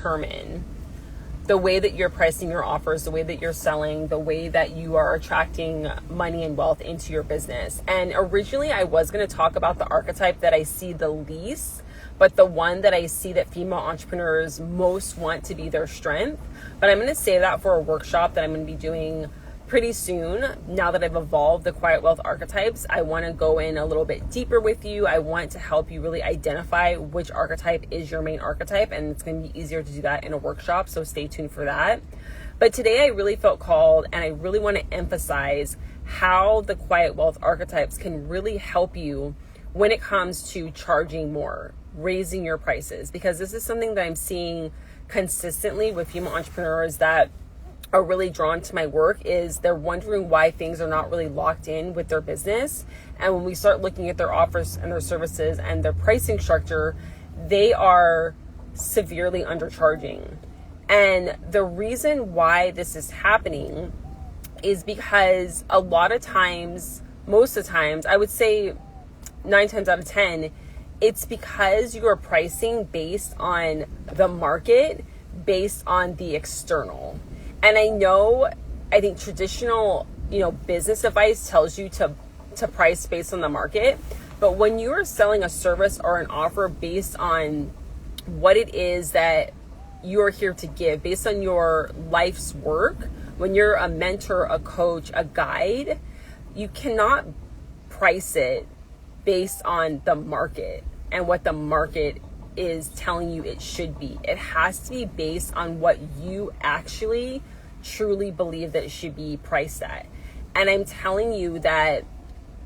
determine the way that you're pricing your offers, the way that you're selling, the way that you are attracting money and wealth into your business. And originally I was going to talk about the archetype that I see the least, but the one that I see that female entrepreneurs most want to be their strength. But I'm going to save that for a workshop that I'm going to be doing pretty soon. Now that I've evolved the Quiet Wealth archetypes, I want to go in a little bit deeper with you. I want to help you really identify which archetype is your main archetype, and it's going to be easier to do that in a workshop, so stay tuned for that. But today I really felt called, and I really want to emphasize how the Quiet Wealth archetypes can really help you when it comes to charging more, raising your prices, because this is something that I'm seeing consistently with female entrepreneurs that are really drawn to my work. Is they're wondering why things are not really locked in with their business. And when we start looking at their offers and their services and their pricing structure, they are severely undercharging. And the reason why this is happening is because a lot of times, most of the times, I would say 9 times out of 10, it's because you are pricing based on the market, based on the external. And I think traditional, business advice tells you to price based on the market. But when you are selling a service or an offer based on what it is that you're here to give, based on your life's work, when you're a mentor, a coach, a guide, you cannot price it based on the market and what the market is telling you it should be. It has to be based on what you actually truly believe that it should be priced at. And I'm telling you that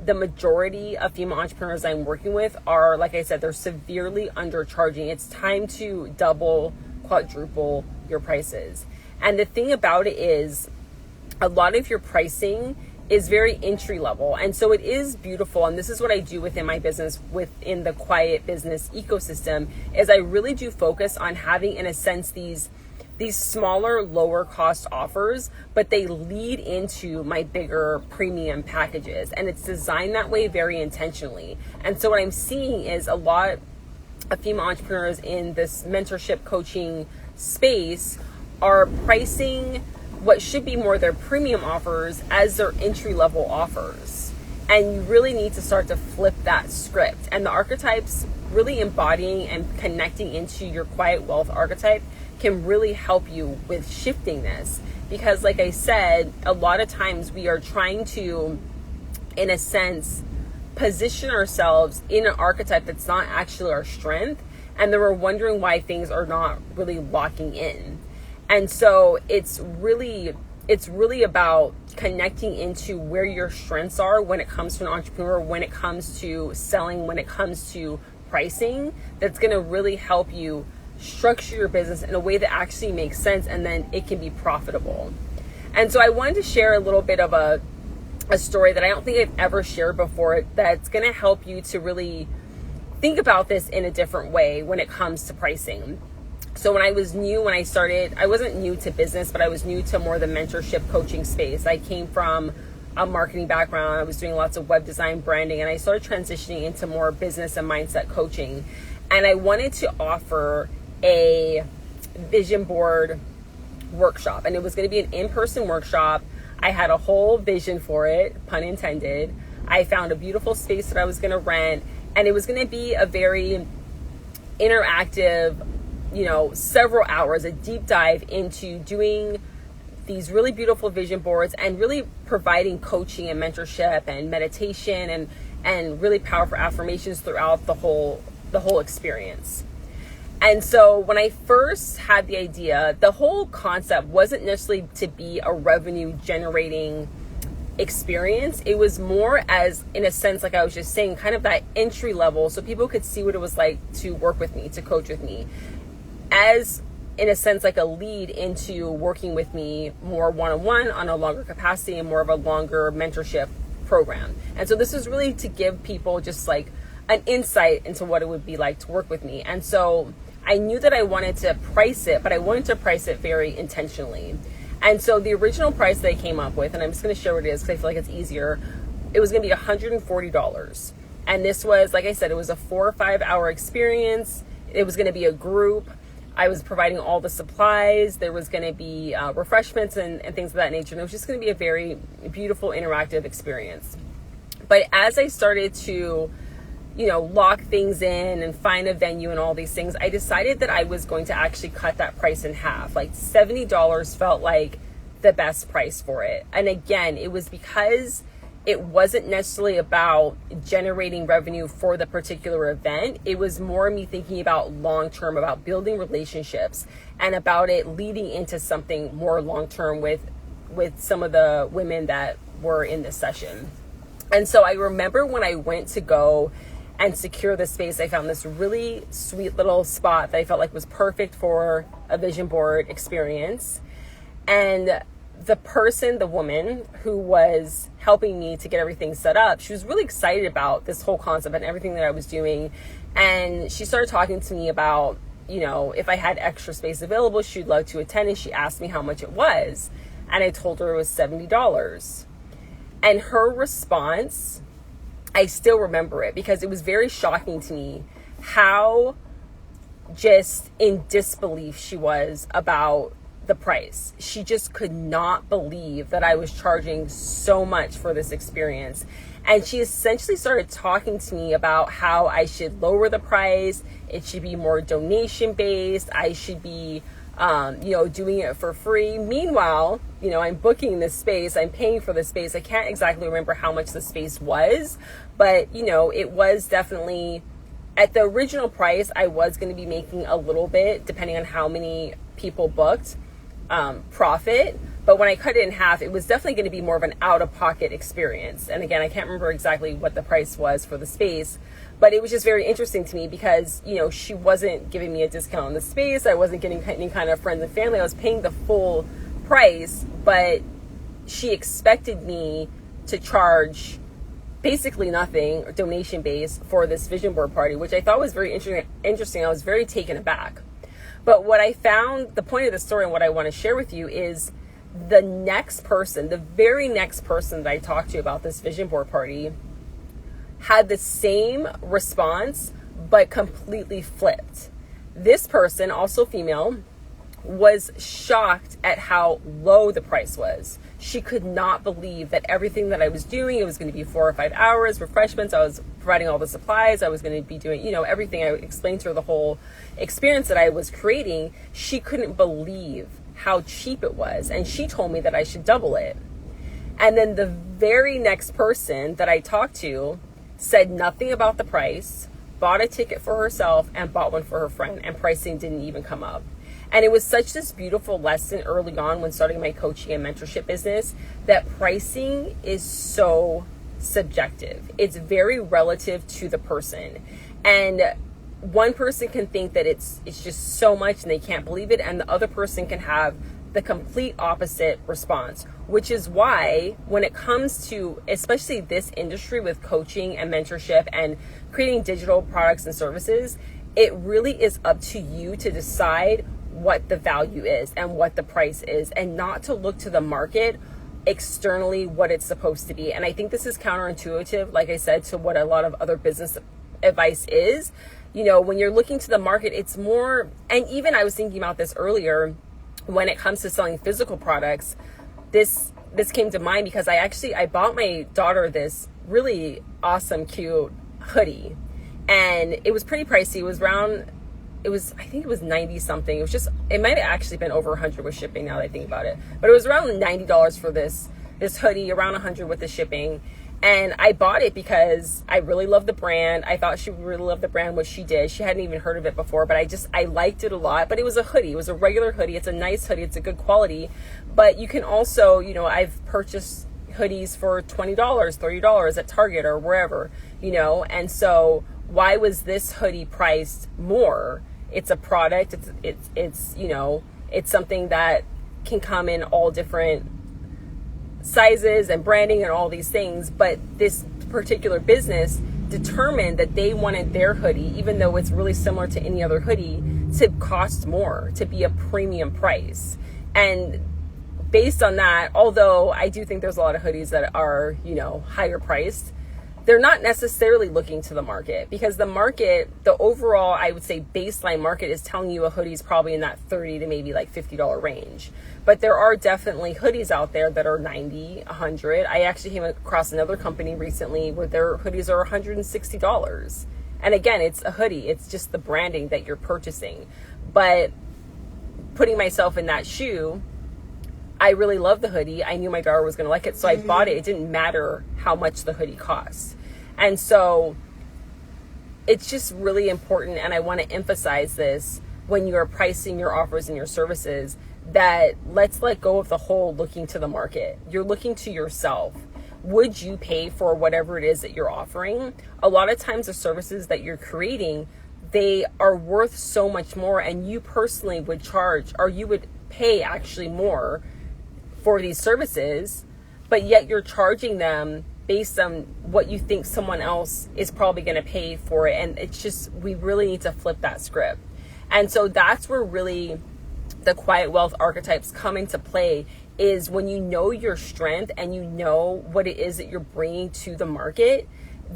the majority of female entrepreneurs I'm working with are, like I said, they're severely undercharging. It's time to double, quadruple your prices. And the thing about it is, a lot of your pricing is very entry level. And so it is beautiful. And this is what I do within my business, within the quiet business ecosystem, is I really do focus on having, in a sense, these smaller, lower cost offers, but they lead into my bigger premium packages. And it's designed that way very intentionally. And so what I'm seeing is a lot of female entrepreneurs in this mentorship coaching space are pricing what should be more their premium offers as their entry-level offers. And you really need to start to flip that script. And the archetypes, really embodying and connecting into your Quiet Wealth archetype, can really help you with shifting this. Because like I said, a lot of times we are trying to, in a sense, position ourselves in an archetype that's not actually our strength. And then we're wondering why things are not really locking in. And so it's really about connecting into where your strengths are when it comes to an entrepreneur, when it comes to selling, when it comes to pricing, that's going to really help you structure your business in a way that actually makes sense, and then it can be profitable. And so I wanted to share a little bit of a story that I don't think I've ever shared before, that's going to help you to really think about this in a different way when it comes to pricing. So when I started, I wasn't new to business, but I was new to more the mentorship coaching space. I came from a marketing background. I was doing lots of web design, branding, and I started transitioning into more business and mindset coaching. And I wanted to offer a vision board workshop, and it was going to be an in-person workshop. I had a whole vision for it, pun intended. I found a beautiful space that I was going to rent, and it was going to be a very interactive, several hours, a deep dive into doing these really beautiful vision boards and really providing coaching and mentorship and meditation and really powerful affirmations throughout the whole experience. And so when I first had the idea, the whole concept wasn't necessarily to be a revenue generating experience. It was more as, in a sense, like I was just saying, kind of that entry level, so people could see what it was like to work with me, to coach with me, as, in a sense, like a lead into working with me more one-on-one on a longer capacity and more of a longer mentorship program. And so this is really to give people just like an insight into what it would be like to work with me. And so I knew that I wanted to price it, but I wanted to price it very intentionally. And so the original price that I came up with, and I'm just going to share what it is because I feel like it's easier, it was going to be $140. And this was, like I said, it was a 4 or 5 hour experience. It was going to be a group. I was providing all the supplies. There was going to be refreshments and things of that nature. And it was just going to be a very beautiful, interactive experience. But as I started to, lock things in and find a venue and all these things, I decided that I was going to actually cut that price in half. Like $70 felt like the best price for it. And again, it was because it wasn't necessarily about generating revenue for the particular event. It was more me thinking about long-term, about building relationships, and about it leading into something more long-term with some of the women that were in this session. And so I remember when I went to go and secure the space, I found this really sweet little spot that I felt like was perfect for a vision board experience. And the woman who was helping me to get everything set up, she was really excited about this whole concept and everything that I was doing. And she started talking to me about, if I had extra space available, she'd love to attend. And she asked me how much it was. And I told her it was $70. And her response, I still remember it because it was very shocking to me how just in disbelief she was about the price. She just could not believe that I was charging so much for this experience. And she essentially started talking to me about how I should lower the price. It should be more donation based. I should be, doing it for free. Meanwhile, I'm booking this space. I'm paying for the space. I can't exactly remember how much the space was, but it was definitely at the original price. I was going to be making a little bit, depending on how many people booked, profit. But when I cut it in half, it was definitely going to be more of an out-of-pocket experience. And again, I can't remember exactly what the price was for the space, but it was just very interesting to me because, she wasn't giving me a discount on the space. I wasn't getting any kind of friends and family. I was paying the full price, but she expected me to charge basically nothing, or donation based, for this vision board party, which I thought was very interesting. I was very taken aback. But what I found, the point of the story and what I want to share with you is the very next person that I talked to about this vision board party had the same response, but completely flipped. This person, also female, was shocked at how low the price was. She could not believe that everything that I was doing, it was going to be 4 or 5 hours, refreshments, I was providing all the supplies, I was going to be doing, everything. I explained to her the whole experience that I was creating. She couldn't believe how cheap it was. And she told me that I should double it. And then the very next person that I talked to said nothing about the price, bought a ticket for herself and bought one for her friend, and pricing didn't even come up. And it was such this beautiful lesson early on when starting my coaching and mentorship business that pricing is so subjective. It's very relative to the person. And one person can think that it's just so much and they can't believe it, and the other person can have the complete opposite response, which is why when it comes to especially this industry with coaching and mentorship and creating digital products and services, it really is up to you to decide what the value is and what the price is, and not to look to the market externally what it's supposed to be. And I think this is counterintuitive, like I said, to what a lot of other business advice is. When you're looking to the market, it's more, and even I was thinking about this earlier, when it comes to selling physical products, this came to mind because I bought my daughter this really awesome, cute hoodie, and it was pretty pricey. I think it was 90 something. It might have actually been over 100 with shipping now that I think about it, but it was around $90 for this hoodie, around 100 with the shipping. And I bought it because I really love the brand. I thought she would really love the brand, which she did. She hadn't even heard of it before, but I liked it a lot. But it was a hoodie. It was a regular hoodie. It's a nice hoodie. It's a good quality. But you can also, I've purchased hoodies for $20, $30 at Target or wherever, And so why was this hoodie priced more? It's a product. It's something that can come in all different sizes and branding and all these things, but this particular business determined that they wanted their hoodie, even though it's really similar to any other hoodie, to cost more, to be a premium price. And based on that, although I do think there's a lot of hoodies that are, higher priced, they're not necessarily looking to the market, because the market, the overall, I would say baseline market, is telling you a hoodie is probably in that $30 to maybe like $50 range. But there are definitely hoodies out there that are $90, $100. I actually came across another company recently where their hoodies are $160. And again, it's a hoodie. It's just the branding that you're purchasing. But putting myself in that shoe, I really love the hoodie. I knew my daughter was going to like it, so I bought it. It didn't matter how much the hoodie costs. And so it's just really important, and I want to emphasize this when you are pricing your offers and your services, that let's let go of the whole looking to the market. You're looking to yourself. Would you pay for whatever it is that you're offering? A lot of times the services that you're creating, they are worth so much more, and you personally would charge, or you would pay actually more for these services, but yet you're charging them based on what you think someone else is probably going to pay for it. And it's just, we really need to flip that script. And so that's where really the quiet wealth archetypes come into play, is when you know your strength and you know what it is that you're bringing to the market,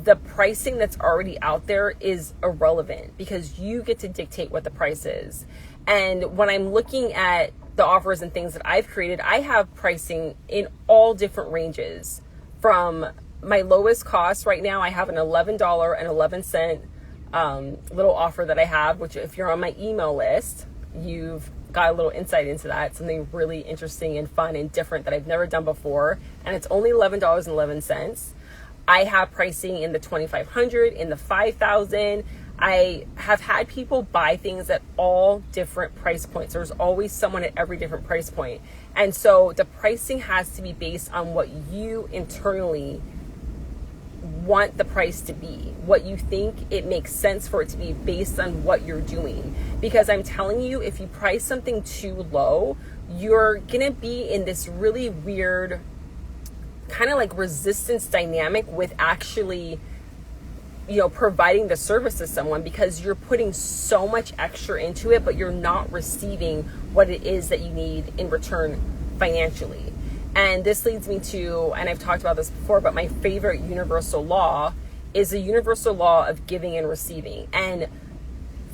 the pricing that's already out there is irrelevant, because you get to dictate what the price is. And when I'm looking at the offers and things that I've created, I have pricing in all different ranges. From my lowest cost right now, I have an $11.11 little offer that I have, which if you're on my email list, you've got a little insight into that. Something really interesting and fun and different that I've never done before. And it's only $11.11. I have pricing in the $2,500, in the $5,000. I have had people buy things at all different price points. There's always someone at every different price point. And so the pricing has to be based on what you internally want the price to be, what you think it makes sense for it to be based on what you're doing. Because I'm telling you, if you price something too low, you're gonna be in this really weird kind of like resistance dynamic with actually, you know, providing the service to someone, because you're putting so much extra into it, but you're not receiving what it is that you need in return financially. And this leads me to, and I've talked about this before, but my favorite universal law is the universal law of giving and receiving. And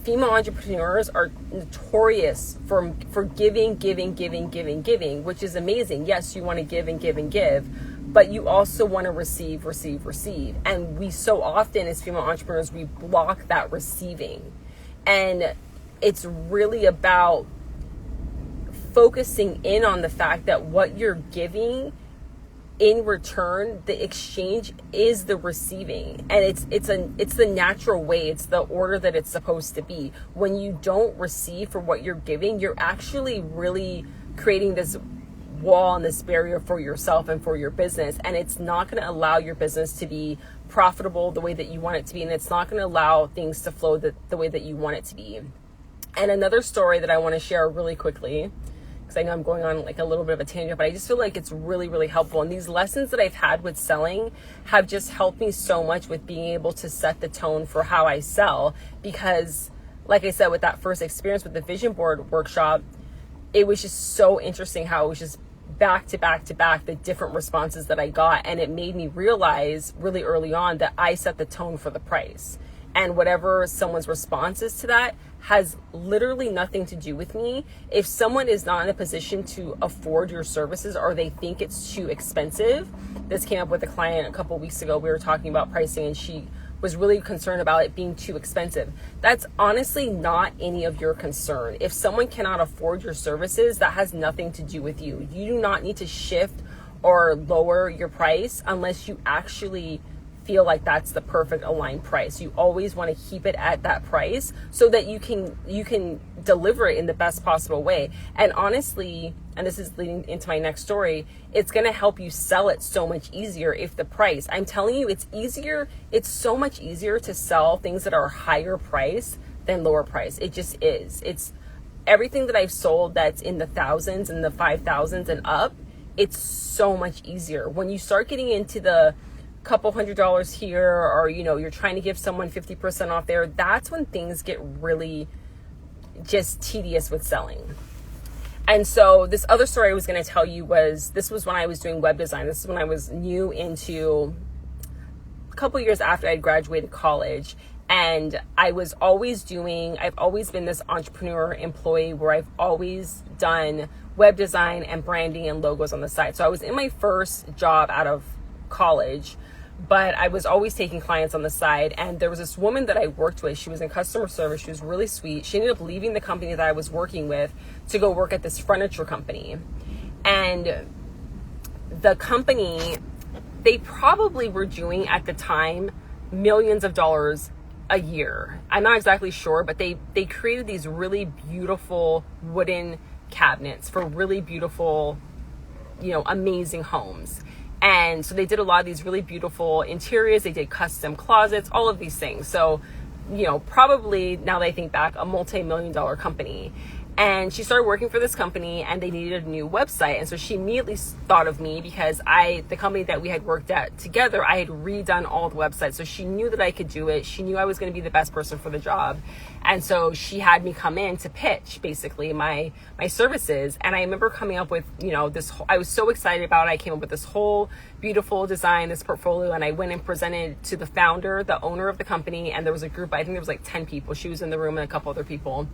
female entrepreneurs are notorious for giving, which is amazing. Yes, you want to give and give and give, but you also want to receive. And we so often as female entrepreneurs, we block that receiving. And it's really about focusing in on the fact that what you're giving in return, the exchange is the receiving. And it's the natural way, it's the order that it's supposed to be. When you don't receive for what you're giving, you're actually really creating this wall and this barrier for yourself and for your business, and it's not going to allow your business to be profitable the way that you want it to be, and it's not going to allow things to flow the way that you want it to be. And another story that I want to share really quickly, because I know I'm going on like a little bit of a tangent, but I just feel like it's really, really helpful. And these lessons that I've had with selling have just helped me so much with being able to set the tone for how I sell. Because like I said, with that first experience with the vision board workshop, it was just so interesting how it was just back to back to back, the different responses that I got. And it made me realize really early on that I set the tone for the price. And whatever someone's response is to that has literally nothing to do with me. If someone is not in a position to afford your services, or they think it's too expensive, this came up with a client a couple weeks ago. We were talking about pricing, and she was really concerned about it being too expensive. That's honestly not any of your concern. If someone cannot afford your services, that has nothing to do with you. You do not need to shift or lower your price unless you actually feel like that's the perfect aligned price. You always want to keep it at that price so that you can deliver it in the best possible way. And honestly, and this is leading into my next story, it's going to help you sell it so much easier if the price, I'm telling you, it's so much easier to sell things that are higher price than lower price. It just is. It's everything that I've sold that's in the thousands and the 5,000s and up. It's so much easier. When you start getting into the couple $100 here, or you're trying to give someone 50% off there, that's when things get really just tedious with selling. And so this other story I was going to tell you this was when I was doing web design. This is when I was new into couple years after I graduated college. And I've always been this entrepreneur employee where I've always done web design and branding and logos on the side. So I was in my first job out of college, but I was always taking clients on the side. And there was this woman that I worked with. She was in customer service. She was really sweet. She ended up leaving the company that I was working with to go work at this furniture company. And the company, they probably were doing at the time millions of dollars a year. I'm not exactly sure, but they created these really beautiful wooden cabinets for really beautiful, amazing homes. And so they did a lot of these really beautiful interiors. They did custom closets, all of these things. So, probably now that I think back, a multi-million-dollar company. And she started working for this company and they needed a new website. And so she immediately thought of me because the company that we had worked at together, I had redone all the websites. So she knew that I could do it. She knew I was going to be the best person for the job. And so she had me come in to pitch basically my services. And I remember coming up with, I was so excited about it. I came up with this whole beautiful design, this portfolio, and I went and presented to the founder, the owner of the company. And there was a group, I think there was like 10 people. She was in the room and a couple other people.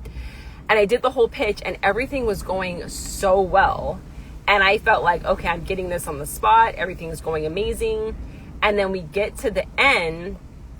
And I did the whole pitch and everything was going so well. And I felt like, okay, I'm getting this on the spot. Everything is going amazing. And then we get to the end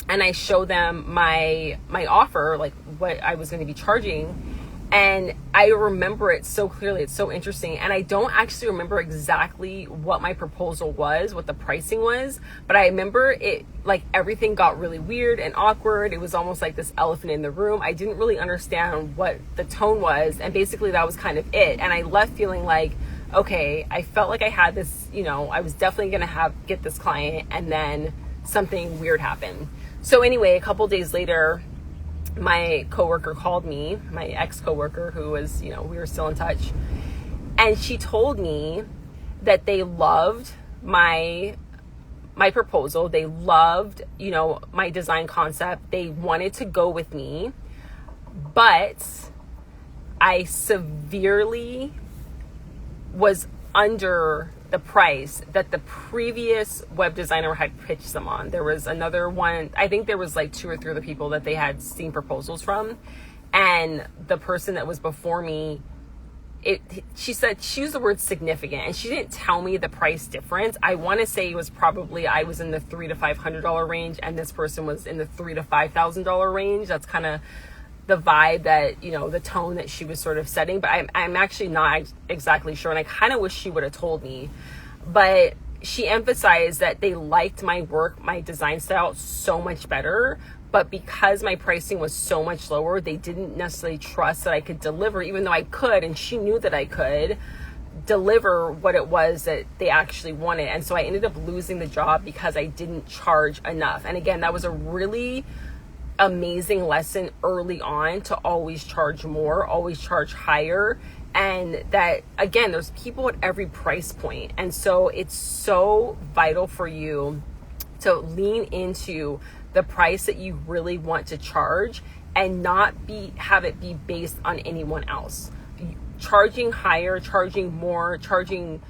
and I show them my offer, like what I was going to be charging. And I remember it so clearly. It's so interesting. And I don't actually remember exactly what my proposal was, what the pricing was, but I remember it, like everything got really weird and awkward. It was almost like this elephant in the room. I didn't really understand what the tone was. And basically that was kind of it. And I left feeling like, okay, I felt like I had this, I was definitely going to get this client, and then something weird happened. So anyway, a couple days later, my coworker called me, my ex-coworker who was, we were still in touch. And she told me that they loved my proposal. They loved, my design concept. They wanted to go with me, but I severely was under the price that the previous web designer had pitched them on. There was another one, I think there was like 2 or 3 other people that they had seen proposals from. And the person that was before me, she used the word significant, and she didn't tell me the price difference. I want to say it was probably, I was in the $300 to $500 range and this person was in the $3,000 to $5,000 range. That's kind of the vibe that, the tone that she was sort of setting, but I'm actually not exactly sure. And I kind of wish she would have told me, but she emphasized that they liked my work, my design style so much better, but because my pricing was so much lower, they didn't necessarily trust that I could deliver, even though I could, and she knew that I could deliver what it was that they actually wanted. And so I ended up losing the job because I didn't charge enough. And again, that was a really amazing lesson early on, to always charge more, always charge higher. And that, again, there's people at every price point. And so it's so vital for you to lean into the price that you really want to charge and not have it be based on anyone else. Charging higher, charging more, charging,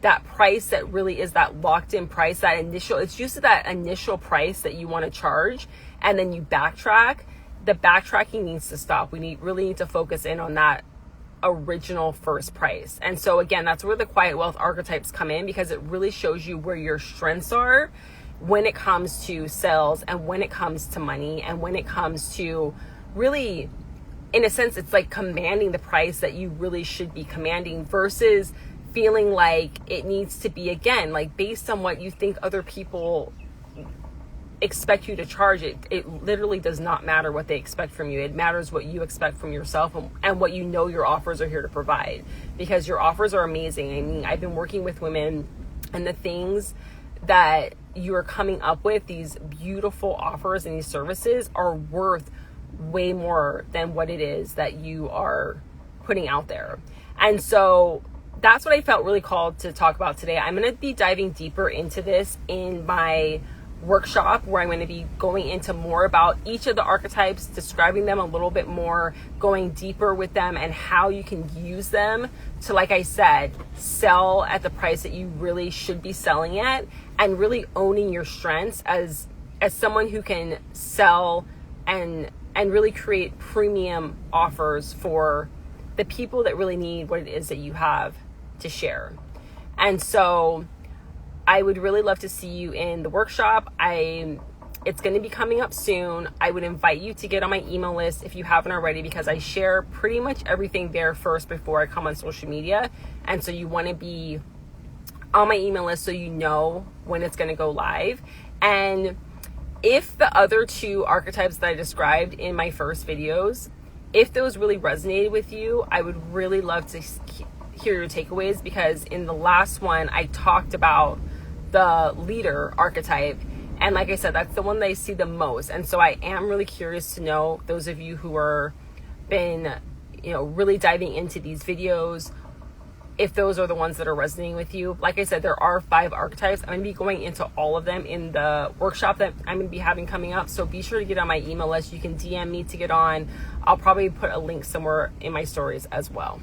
that price that really is that locked in price, it's just that initial price that you want to charge, and then you backtrack. The backtracking needs to stop. We really need to focus in on that original first price. And so again, that's where the quiet wealth archetypes come in, because it really shows you where your strengths are when it comes to sales, and when it comes to money, and when it comes to really, in a sense, it's like commanding the price that you really should be commanding, versus feeling like it needs to be, again, like based on what you think other people expect you to charge. It literally does not matter what they expect from you. It matters what you expect from yourself, and what your offers are here to provide, because your offers are amazing. I mean, I've been working with women, and the things that you are coming up with, these beautiful offers and these services, are worth way more than what it is that you are putting out there. And so that's what I felt really called to talk about today. I'm going to be diving deeper into this in my workshop where I'm going to be going into more about each of the archetypes, describing them a little bit more, going deeper with them, and how you can use them to, like I said, sell at the price that you really should be selling at, and really owning your strengths as someone who can sell and really create premium offers for the people that really need what it is that you have to share. And so I would really love to see you in the workshop. It's going to be coming up soon. I would invite you to get on my email list if you haven't already, because I share pretty much everything there first before I come on social media. And so you want to be on my email list so you know when it's going to go live. And if the other two archetypes that I described in my first videos, if those really resonated with you, I would really love to hear your takeaways, because in the last one I talked about the leader archetype, and like I said, that's the one that I see the most. And so I am really curious to know, those of you who are been really diving into these videos, if those are the ones that are resonating with you. Like I said, there are 5 archetypes. I'm going to be going into all of them in the workshop that I'm going to be having coming up. So be sure to get on my email list. You can DM me to get on. I'll probably put a link somewhere in my stories as well.